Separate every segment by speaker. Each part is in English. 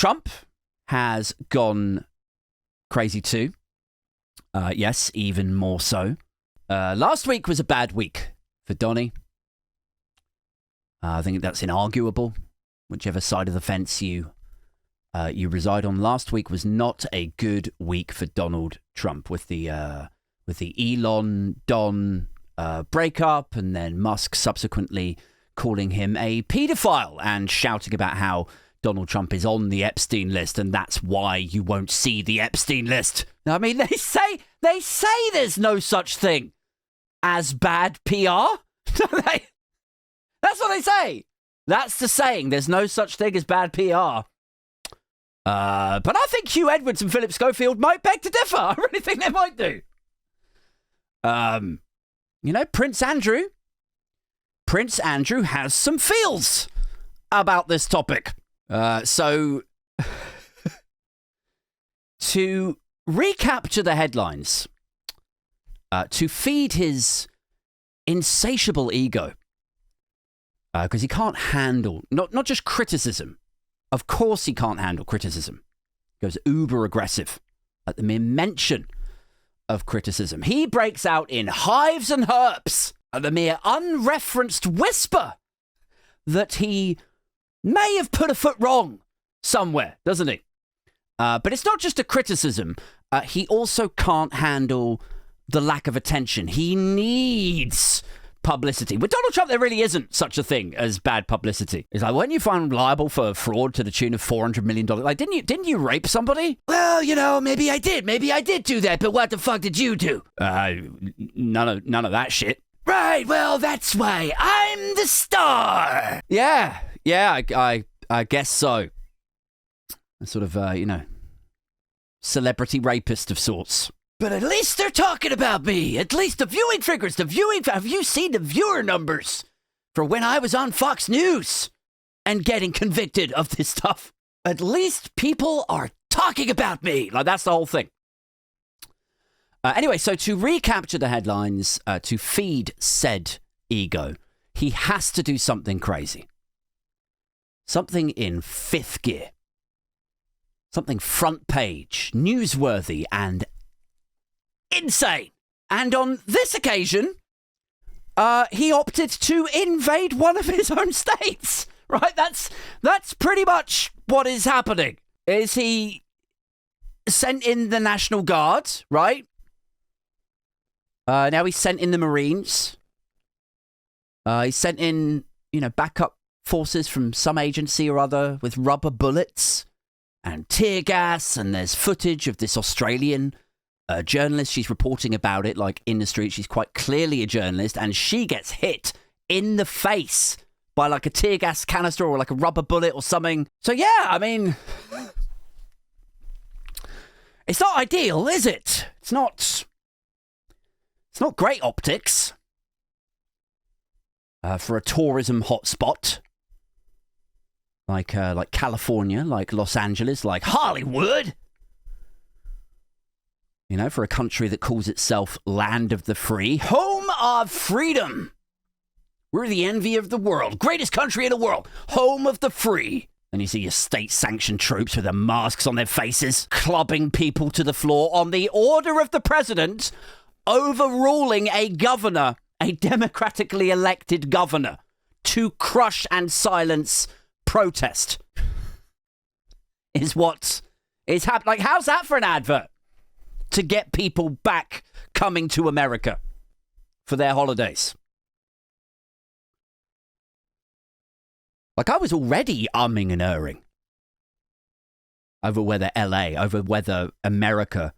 Speaker 1: Trump has gone crazy too. Yes, even more so. Last week was a bad week for Donny. I think that's inarguable, whichever side of the fence you reside on. Last week was not a good week for Donald Trump with the Elon Don breakup, and then Musk subsequently calling him a paedophile and shouting about how Donald Trump is on the Epstein list, and that's why you won't see the Epstein list. I mean, they say there's no such thing as bad PR. That's what they say. That's the saying. There's no such thing as bad PR. But I think Hugh Edwards and Philip Schofield might beg to differ. I really think they might do. Prince Andrew has some feels about this topic. So to recapture the headlines, to feed his insatiable ego, because he can't handle, not just criticism. Of course he can't handle criticism. He goes uber aggressive at the mere mention of criticism. He breaks out in hives and herps at the mere unreferenced whisper that he may have put a foot wrong somewhere, doesn't he? But it's not just a criticism. He also can't handle the lack of attention. He needs publicity. With Donald Trump, there really isn't such a thing as bad publicity. It's like, weren't you found liable for fraud to the tune of $400 million? Like, didn't you rape somebody? Well, maybe I did. Maybe I did do that, but what the fuck did you do? None of that shit. Right, well, that's why I'm the star. Yeah, I guess so. A sort of, celebrity rapist of sorts. But at least they're talking about me. At least the viewing figures, have you seen the viewer numbers for when I was on Fox News and getting convicted of this stuff? At least people are talking about me. Like, that's the whole thing. Anyway, so to recapture the headlines, to feed said ego, he has to do something crazy. Something in fifth gear. Something front page, newsworthy, and insane. And on this occasion, he opted to invade one of his own states. Right? That's pretty much what is happening. Is he sent in the National Guard, right? Now he's sent in the Marines. He's sent in, backup forces from some agency or other with rubber bullets and tear gas. And there's footage of this Australian journalist. She's reporting about it, like, in the street. She's quite clearly a journalist, and she gets hit in the face by like a tear gas canister or like a rubber bullet or something. So yeah, I mean, it's not ideal, is it? It's not great optics for a tourism hotspot like California, like Los Angeles, like Hollywood. For a country that calls itself land of the free, home of freedom. We're the envy of the world. Greatest country in the world. Home of the free. And you see your state-sanctioned troops with their masks on their faces, clubbing people to the floor on the order of the president, overruling a governor, a democratically elected governor, to crush and silence protest. Is what is happening. Like, how's that for an advert? To get people back coming to America for their holidays. Like, I was already umming and erring over whether America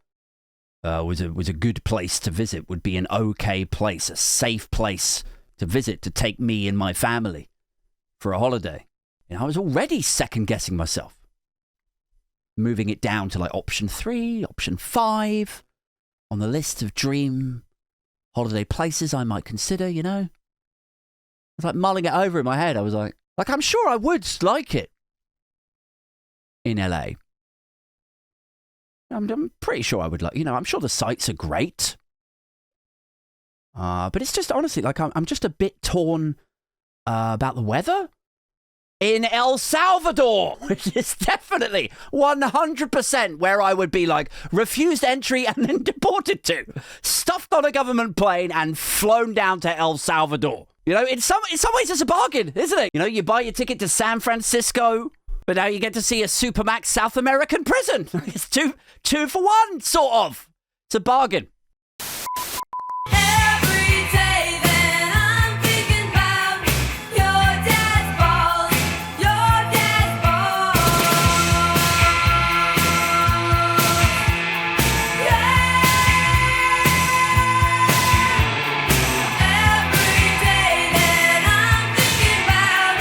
Speaker 1: was a good place to visit, would be an okay place, a safe place to visit, to take me and my family for a holiday. I was already second guessing myself. Moving it down to like option 3, option 5 on the list of dream holiday places I might consider, I was like mulling it over in my head. I was like, I'm sure I would like it in LA. I'm pretty sure I would like, I'm sure the sights are great. But it's just honestly, like, I'm just a bit torn about the weather. in El Salvador, which is definitely 100% where I would be like refused entry and then deported to, stuffed on a government plane and flown down to El Salvador. You know, in some ways it's a bargain, isn't it? You know, you buy your ticket to San Francisco, but now you get to see a Supermax South American prison. It's two for one, sort of. It's a bargain.